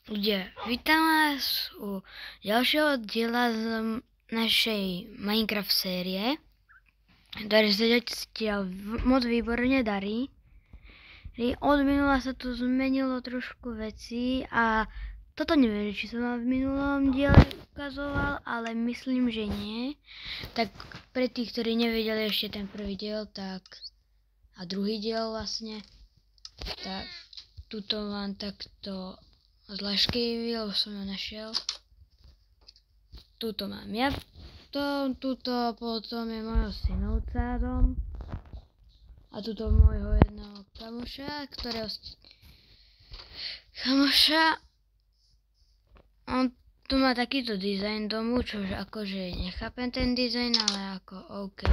Ľudia, vítam vás u ďalšieho diela z našej Minecraft série, ktoré sa zatiaľ moc výborne darí. Od minula sa tu zmenilo trošku veci a toto neviem, či som vám v minulom diele ukazoval, ale myslím, že nie. Tak pre tých, ktorí nevedeli ešte ten prvý diel, tak a druhý diel vlastne, tak tuto vám takto zlaškej, lebo som ho našiel. Tuto mám ja, tuto potom je môjho synovca dom. A tuto môjho jedného kamoša, on tu má takýto dizajn domu, čož akože nechápem ten dizajn, ale ako OK.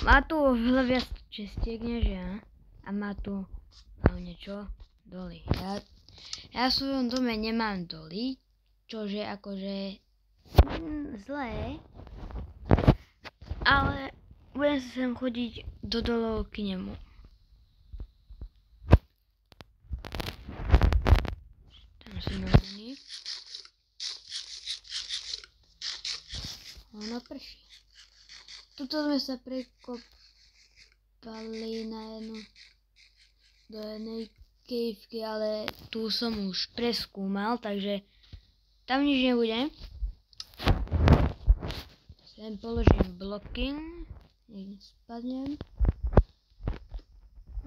Má tu oveľa viac čestiek než ja. A má tu hlavne čo? Doly. Ja v svojom dome nemám doly, čože akože zlé, ale budem sa sem chodiť do dolov k nemu. Tam sú noviny. Ono prší. Tuto sme sa prekopali do jednej kejvky, ale tu som už preskúmal, takže tam nič nebude. Sem položím bloky, nech spadnem.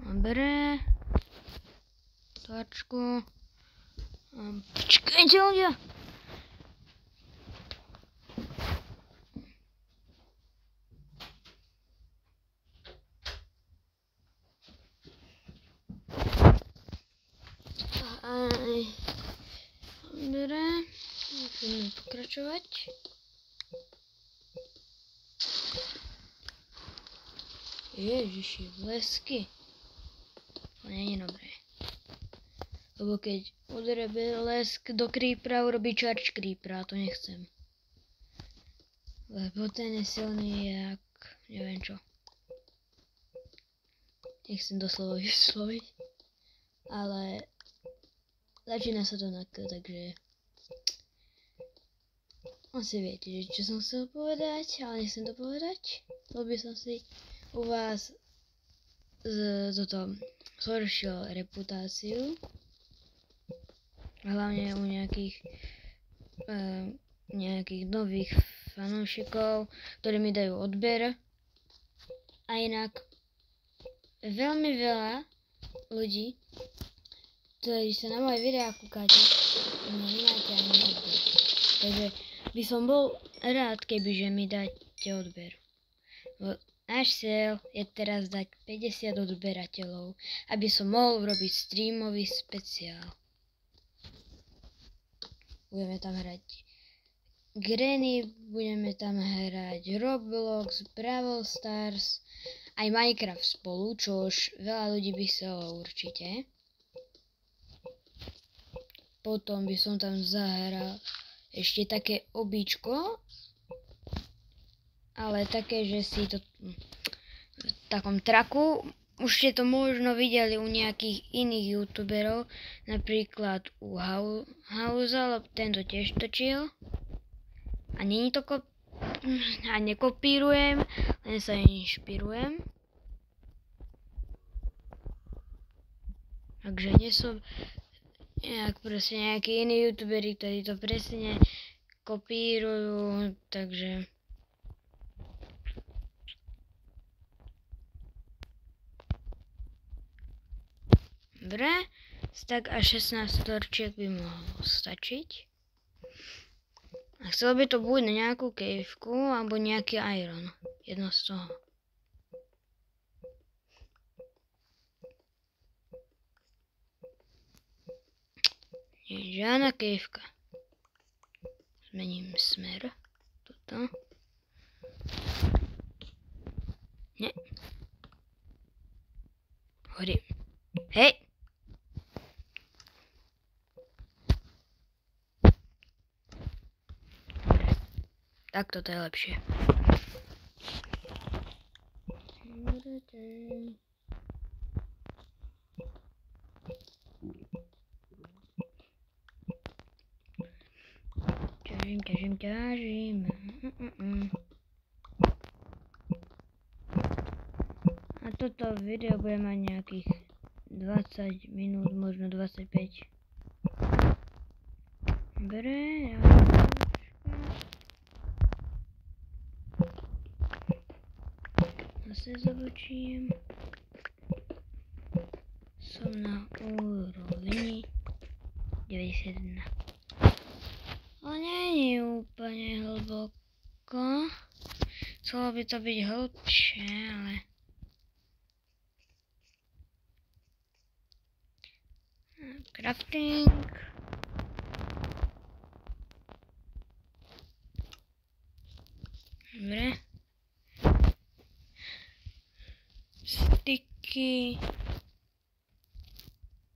Dobre. Tlačku. Počkajte ľudia. Dobre, budeme pokračovať. Ježiši, blesky. To nie je dobré. Lebo keď udere blesk do creepera, urobí charge creepera, a to nechcem. Lebo ten je silný jak neviem čo. Nechcem doslova vysloviť. Ale začína sa to na K, takže asi viete, čo som chcel povedať, ale nechcem to povedať. Chcel by som si u vás zhoršil reputáciu. Hlavne u nejakých nových fanúšikov, ktorí mi dajú odber. A inak veľmi veľa ľudí, ktorí sa na moje videá kúkate, nemáte ani odber. Takže by som bol rád, kebyže mi dáte odber. Náš cieľ je teraz dať 50 odberateľov, aby som mohol robiť streamový špeciál. Budeme tam hrať Granny, budeme tam hrať Roblox, Brawl Stars, aj Minecraft spolu, čo už veľa ľudí by chcelo určite. Potom by som tam zahral ešte také obíčko, ale také, že si to v takom traku, už ste to možno videli u nejakých iných youtuberov, napríklad u Hausa, lebo tento tiež točil. A není to a nekopírujem, len sa inšpirujem. Takže nie som proste nejakí iní youtuberi, ktorí to presne kopírujú, takže dobre, tak až 16 storčiek by mohlo stačiť. A chcel by to buď na nejakú kejvku, alebo nejaký iron. Jedno z toho. Nie, žiadna kejvka. Zmením smer. Toto. Nie. Hodím. Hej! Tak toto je lepšie. ťažím. A toto video bude mať nejakých 20 minút, možno 25. Dobre, ja zase zabočím. Som na úrovni 91. Ale nie je úplne hlboko. Chcelo by to byť hlbšie, ale... Crafting. Dobre. Sticky.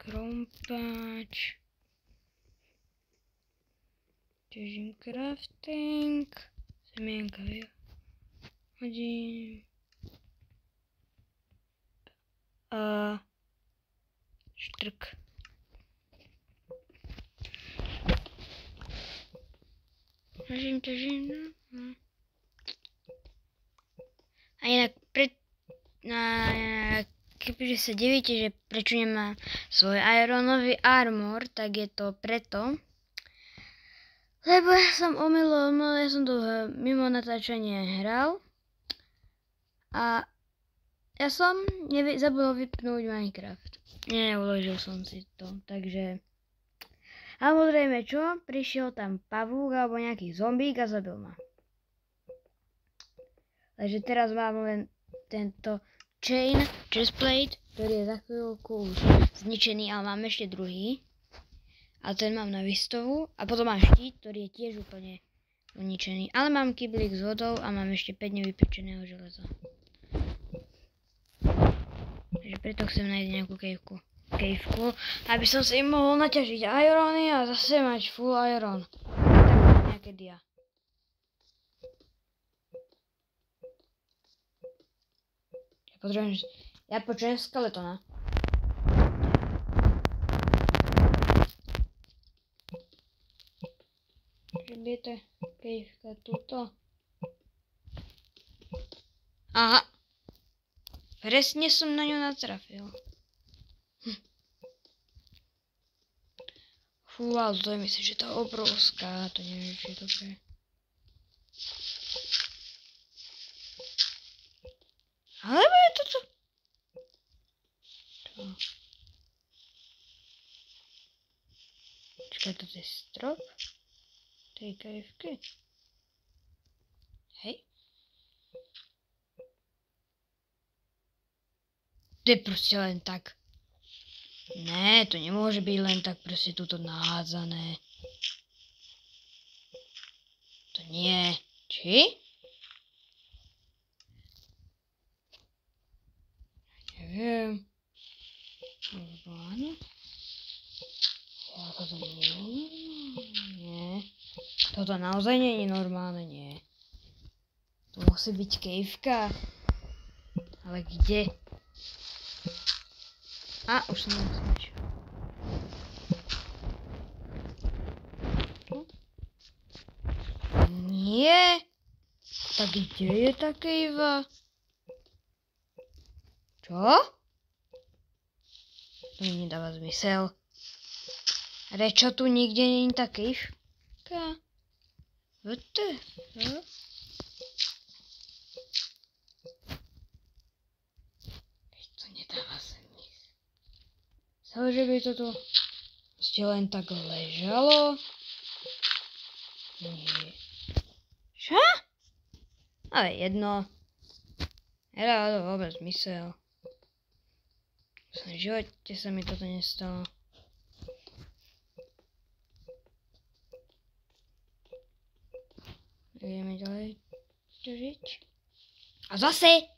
Krompáč. Ťažím crafting. Semienka hodím. A štrk. Ťažím. A inak keďže sa divíte, že prečo nemá svoj ironový armor, tak je to preto, lebo ja som omylom, ja som to mimo natáčania hral a ja som zabudol vypnúť Minecraft. Neuložil som si to, takže... Samozrejme čo? Prišiel tam pavúk alebo nejaký zombík a zabil ma. Takže teraz mám len tento chestplate, ktorý je za chvíľku už zničený, ale mám ešte druhý. A ten mám na výstavu. A potom mám štít, ktorý je tiež úplne zničený. Ale mám kyblík s vodou a mám ešte 5 nevypečeného železa. Takže preto chcem nájsť nejakú kejvku, aby som si mohol naťažiť irony a zase mať full iron. Tak nejaké dia. Ja počujem skeletona. Že je to kejvka tuto. Aha. Presne som na ňu natrafil. Fú, ale to je myslím, že to je obrovská. To neviem, či je dobré. Alebo je to čo? Počkaj, toto je strop tej kajevky. Hej. To je proste len tak. Ne, to nemôže byť len tak proste tuto nahádzané. To nie. Či? Neviem. Áno. Ja toto nie. Toto naozaj nie je normálne, nie. To musí byť kejvka. Ale kde? A, už som naznačil. Nie. Tak kde je tá kejva? Čo? To mi nedáva zmysel. Prečo tu nikde nie je tá kejvka? What the fuck? To nedáva zmysel. Sao, že by toto proste len tak ležalo? Nie. Čo? Ale jedno. Nedá to vôbec zmysel. V živote sa mi toto nestalo. Ideme ďalej žiť. A zase!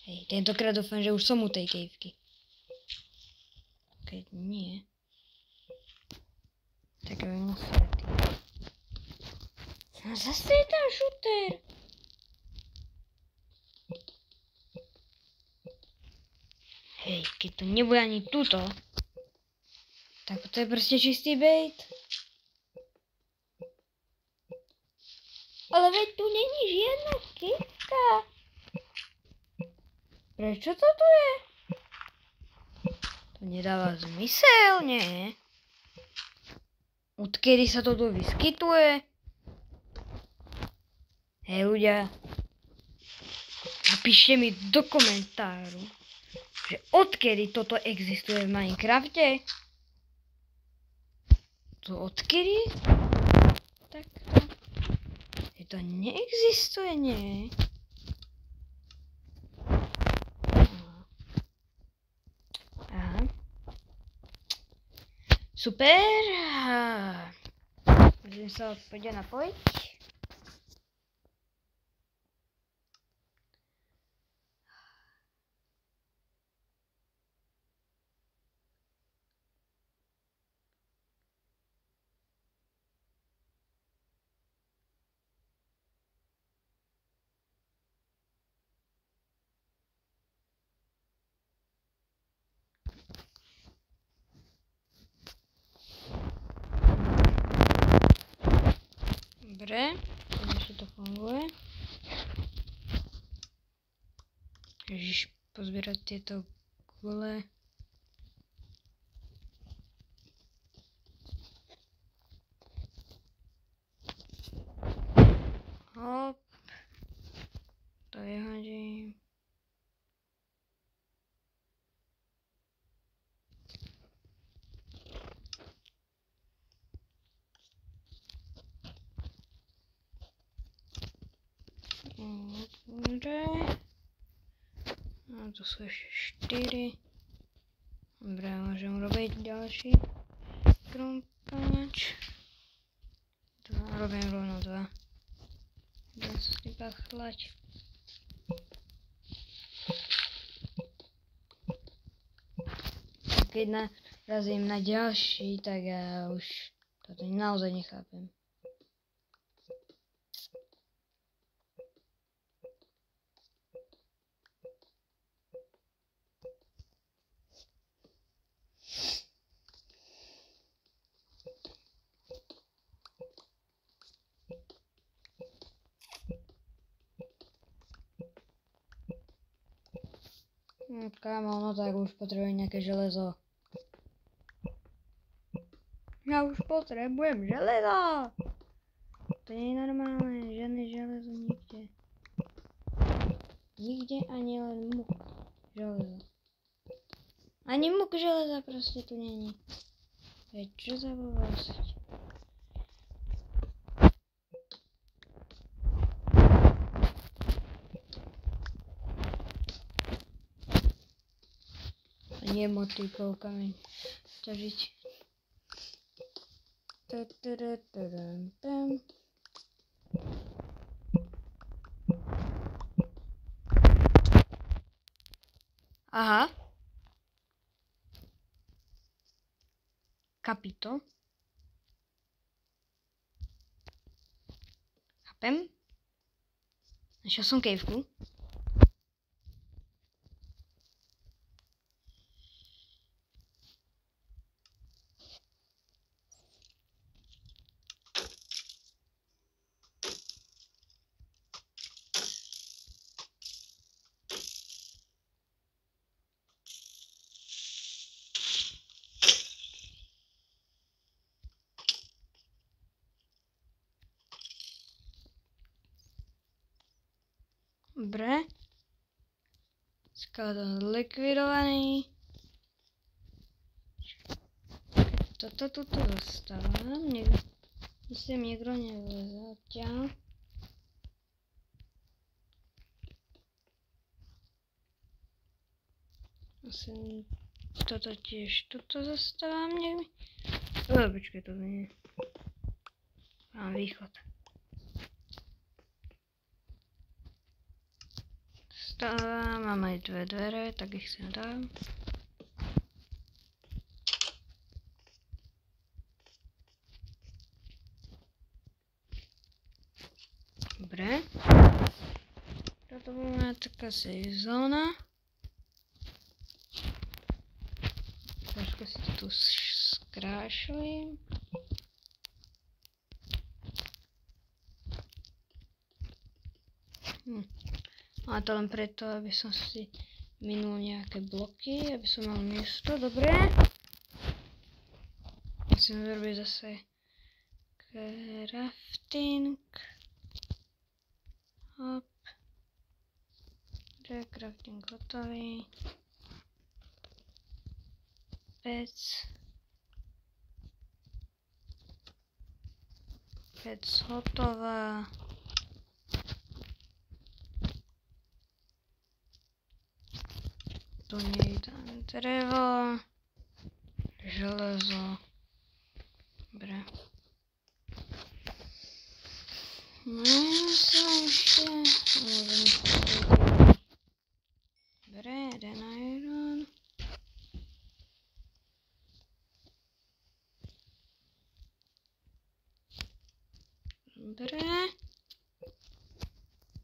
Hej, tentokrát dúfam, že už som u tej kejvky. Keď nie, tak by musel tým. A zase je tam šuter. Hej, keď to nebude ani tuto, tak to je proste čistý bait. Ale veď tu není žiadna kytka. Prečo to tu je? To nedáva zmysel, nie? Odkedy sa to tu vyskytuje? Hej ľudia, napíšte mi do komentáru, že odkedy toto existuje v Minecrafte? To odkedy? Takto. To neexistuje, nie? Aha. Super. Môžem sa odpovedať napojiť. Dobre, ešte to funguje. Ježiš, pozbierať tieto gule. Hop. To je hodím. Dobre. No to sú ešte 4. Dobre, môžem urobiť ďalší krumpač. Robím rovno 2. Budem sa s tým pachlať. Keď narazím na ďalší, tak ja už toto naozaj nechápem. Kámo, no tak už potrebujem nejaké železo. Ja už potrebujem železo! To nie je normálne, žiadne železo nikde. Nikde ani len muk železa. Ani muk železa proste tu není. Veď čo za blbosť? Nie motýkovkami ťažiť. Aha. Kapito. Chápem. Našiel som kejvku. Dobre. Skladom zlikvidovaný. Toto tuto dostávam. Myslím, niekto nevleze odtiaľ. Myslím, toto tiež tuto zastávam. Počkaj, to nie. Mám východ. Mám aj 2 dvere, tak ich sem dám. Dobre. Toto bola taká safe zóna. Trošku si to tu skrášlim. A to len preto, aby som si minul nejaké bloky, aby som mal miesto, dobre. Musím zrobiť zase crafting. Hop. Crafting hotový. Pec hotová. Tu nie dám drevo, železo. Dobre. Sa ešte. Dobre, jeden iron. Dobre.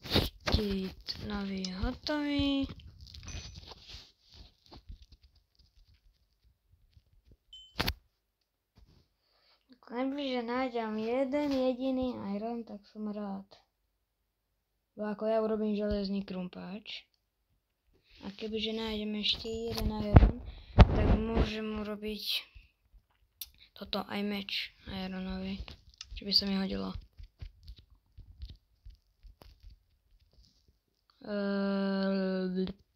Štít nový hotový. Najbližšie nájdem jeden jediný iron, tak som rád. Bo ako ja urobím železný krumpáč. A kebyže nájdem ešte jeden iron, tak môžem urobiť toto aj meč ironový. Čo by sa mi hodilo.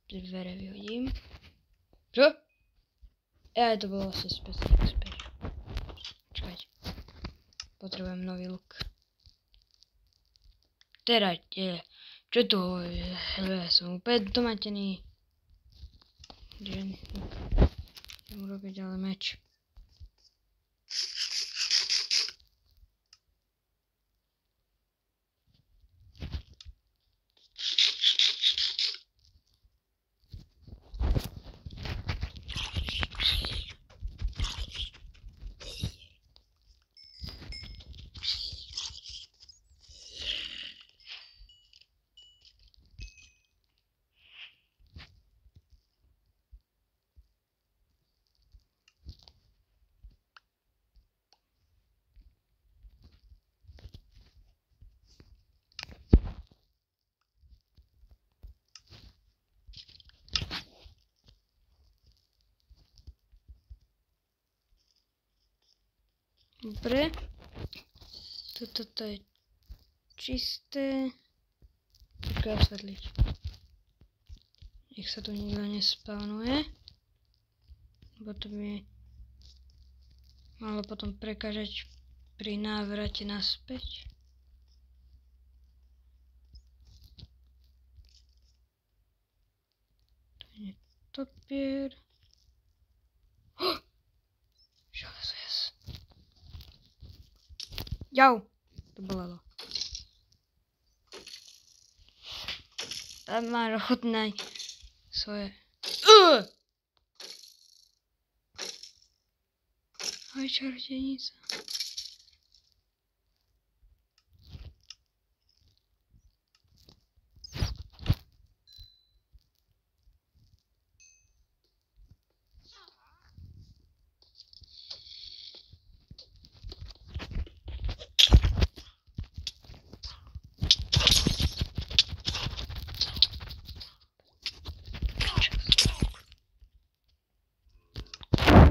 Dvere vyhodím. Čo? To bolo asi special. Čakajte. Potrebujem nový luk. Teraz, čo to je? Ja som úplne domatený. Idem urobiť ale meč. Dobre. Toto je čisté. Počkaj osvetliť. Nech sa tu nikto nespawnuje. Bo to by malo potom prekážať pri návrate naspäť. To je topier. Železo, yes. Jau, to bolelo. Tam máš ochutnaj svoje. Aj čarodejnica.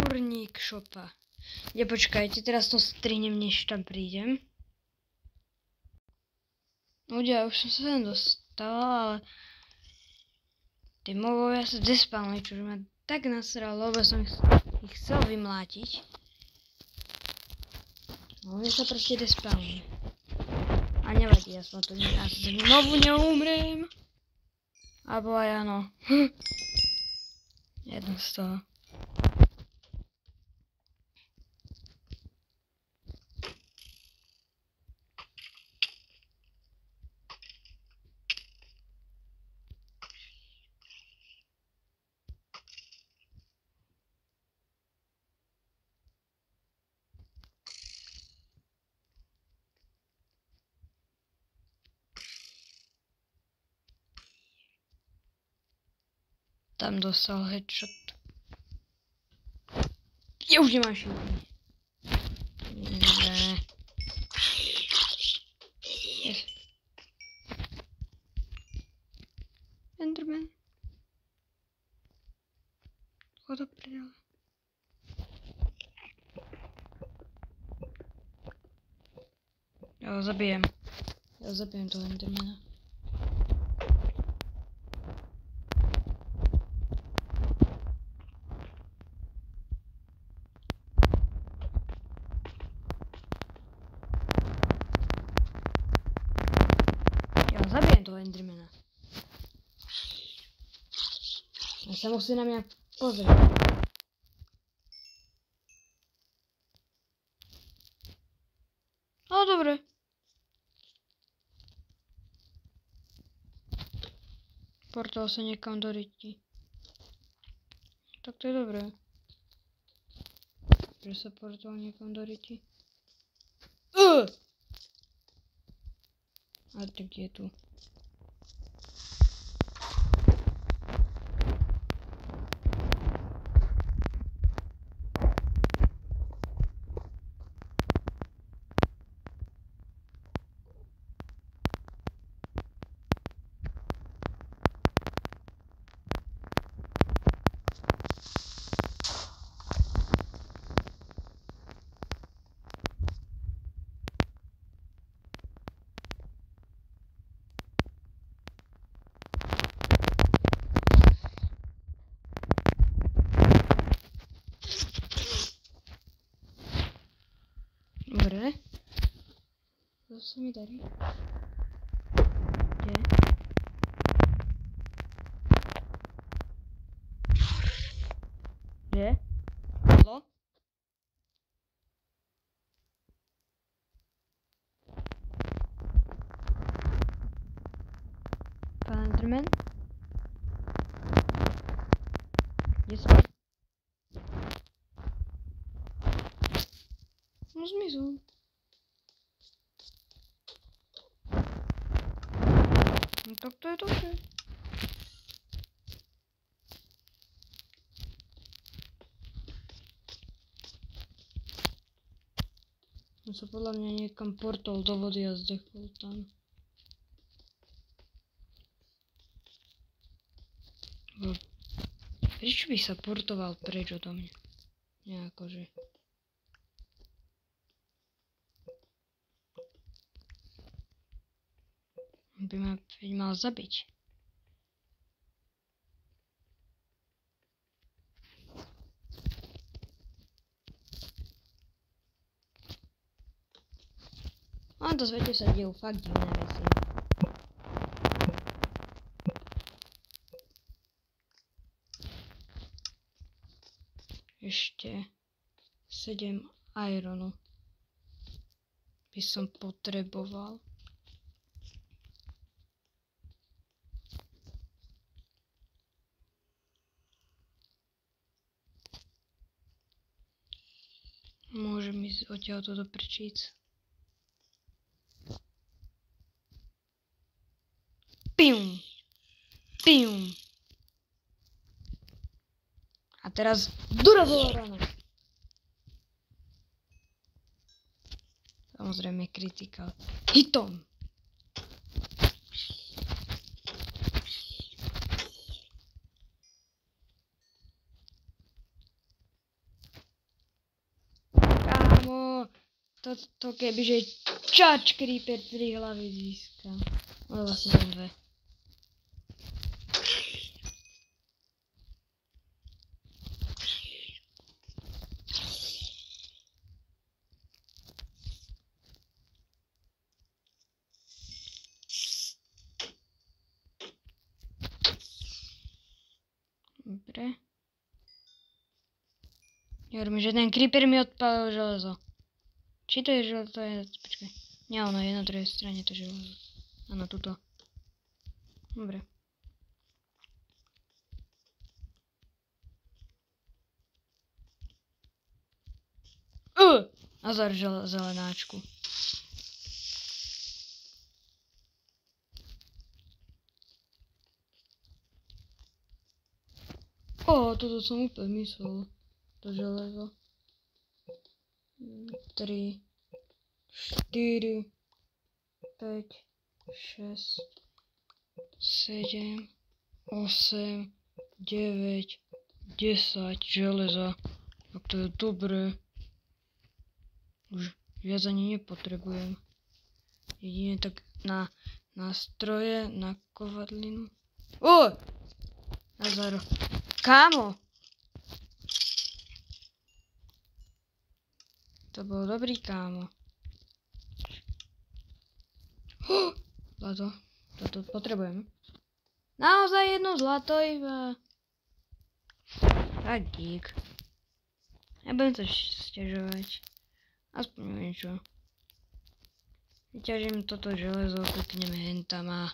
Kurník šopa. Počkajte, teraz to strihnem, než tam prídem. Ľudia, už som sa sem dostala, ale tie mobovia sa despawnli, čo ma tak nasralo, lebo som ich chcel vymlátiť. No, oni sa proste despawnli. A nevadí, ja som to znovu neumriem. Abo aj áno. Jedno z toho. Tam dostal headshot. Ja už nemám šípy. Dobre. Yes. do prdele. Jo, zabijem. Já zabijem toho Endermana. Já zabijem toho Endermana. A sa musí na mňa pozrieť. No dobre. Portál sa niekam do ryti. Tak to je dobré. Že sa portál niekam do ryti. A tak je tu. Dobre. Zase mi darí. Kde? Kde? Halo? Pán Enderman? Kde sme? No zmizol. No tak to je dobré. On sa podľa mňa niekam portol do vody a zdechol tam. Prečo by sa portoval preč odo mňa? Nejakože. On by ma mal zabiť. A to svete sa dejú fakt divné veci. Ešte 7 ironu by som potreboval. Môžem ísť odtiaľto do prčíc. Pium! Pium! A teraz durabolo rana. Samozrejme kritikál. Hitom! Kámo! Toto kebyže čač creeper 3 hlavy získa. Ale vlastne mám 2. Dobre. Hovorím, že ten creeper mi odpálil železo. Či to je železo? To je... Počkaj. Nie, ono je na druhej strane to železo. Áno, tuto. Dobre. Nazar zelenáčku. Toto som úplne myslel. To železo. 3, 4, 5, 6, 7, 8, 9, 10 železa. Tak to je dobré. Už viac ani nepotrebujem. Jedine tak na nástroje, na kovadlinu. Nazar. Kámo! To bol dobrý kámo. Zlato. Toto potrebujem. Naozaj jedno zlato iba. A dík. Nebudem to sťažovať. Aspoň niečo. Vyťažím toto železo, klikneme hentam a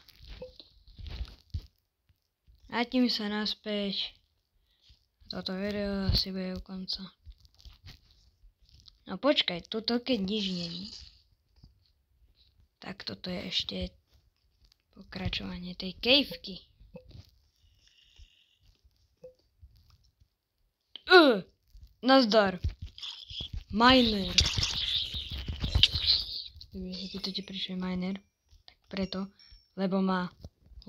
vrátím sa naspäť. Toto video asi bude u konca. No počkaj, toto keď nič není. Tak toto je ešte pokračovanie tej kejvky. Nazdar. Miner. Keby sa pýtate, prečo je miner, tak preto, lebo má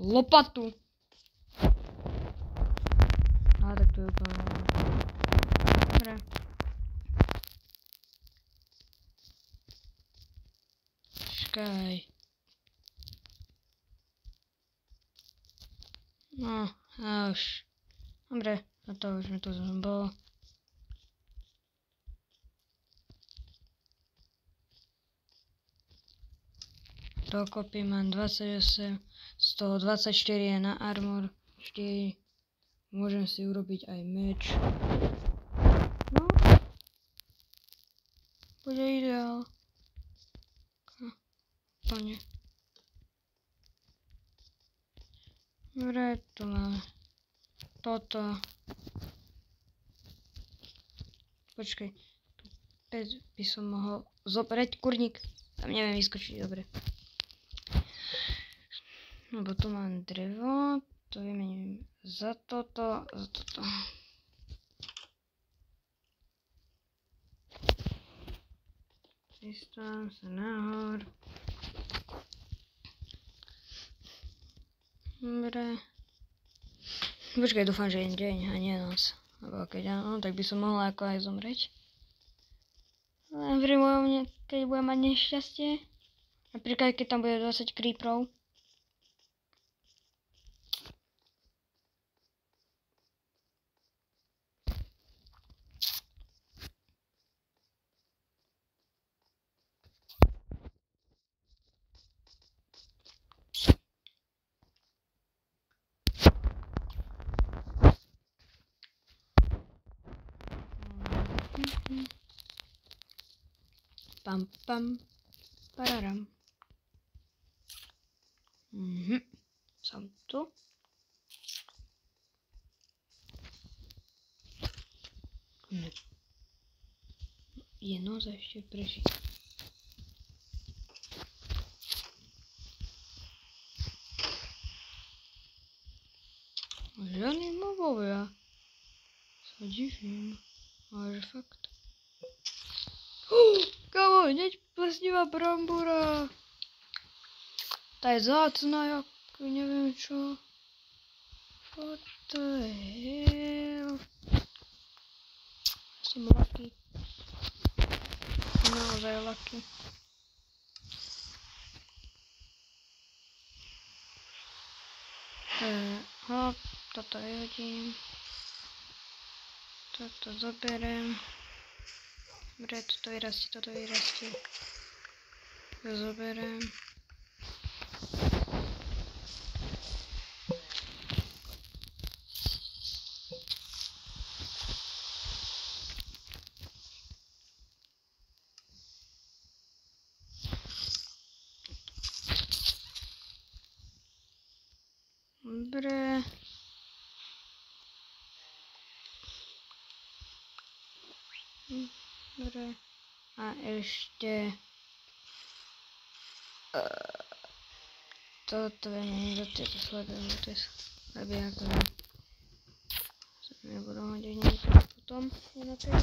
lopatu. No tak to je úplne. Dobre. Čakaj. No, a už. Dobre, a to už mi to bolo. Dokopy mám 28, z toho 24 je na armor, 4. Môžem si urobiť aj meč. No. Bude ideál. Úplne. Dobre, tu máme toto. Počkaj, tu by som mohol zobrať kurník. Tam neviem vyskočiť, dobre. Lebo tu mám drevo, to vymením za toto, za toto. Pristávam sa nahor. Dobre. Počkaj, dúfam, že je deň a nie noc. Lebo keď áno, tak by som mohla ako aj zomrieť. Len pri mojom, keď budem mať nešťastie. Napríklad, keď tam bude 20 creeperov. Pam pam, pararam. Som tu. Je noc ešte prežiť. Žiadni mobovia. Sa divím. Ale že fakt. Kámo, hneď plesnivá brambora. Tá je zácna, jak neviem čo. What the hell? Som lucky. Som naozaj lucky. Hop, toto vyhodím. Toto zoberiem. Dobre, toto vyrastie. To zoberiem. Dobre. Dobre. A ešte toto je do tejto sledujem, to je slabý ako nebudú hodiť niečo potom jednotlivé.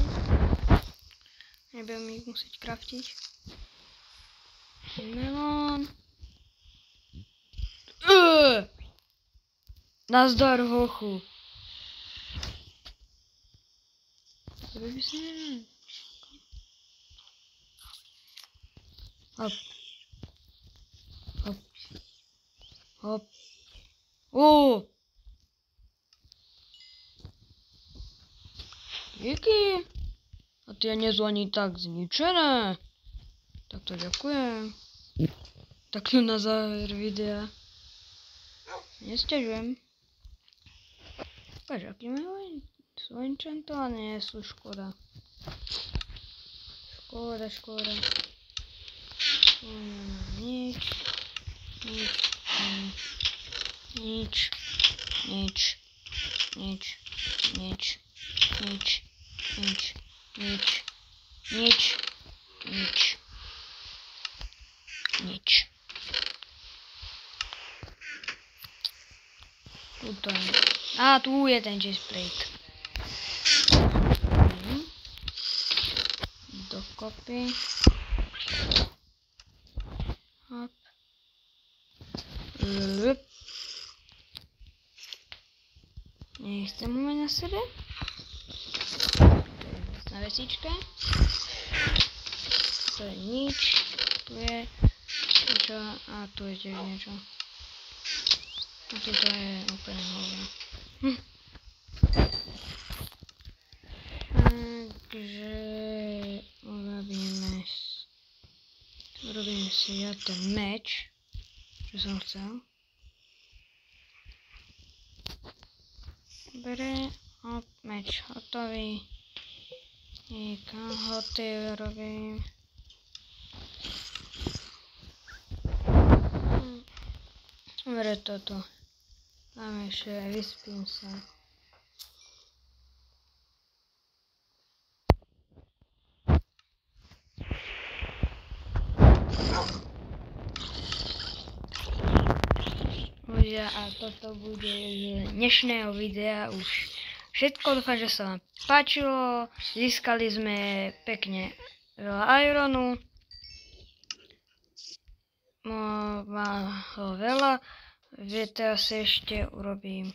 Nebudem ich musieť craftiť. Melón. Nazdar hochu. Hop. Hop. Hop. O! Díky. A tie nie sú ani tak zničené. Tak to ďakujem. Tak to na záver videa. Nesťažujem. Ukáž, aký sú enchantované, sú škoda. Škoda. Nič. Tuto je. A tu je ten chestplate. Dokopy. Hop. Nechcem ho mať na sebe. Na vesičke. To je nič. Tu je niečo. A tu je tiež niečo. A tuto je úplne hovno. Takže urobíme si ja ten meč, čo som chcel. Dobre, hop, meč hotový. I kalhoty robím. Dobre, toto. Dáme ešte, vyspím sa. A toto bude z dnešného videa už všetko. Dúfam, že sa vám páčilo. Získali sme pekne veľa ironu. Mám ho veľa. Teraz ešte urobím.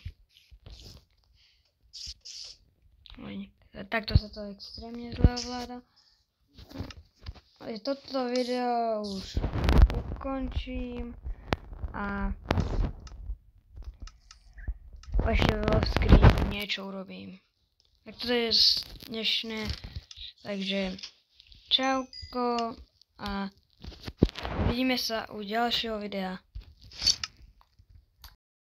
Takto sa to extrémne zle ovláda. Toto video už ukončím. A ešte vo skrini niečo urobím. Tak toto je dnešné. Takže čauko a vidíme sa u ďalšieho videa.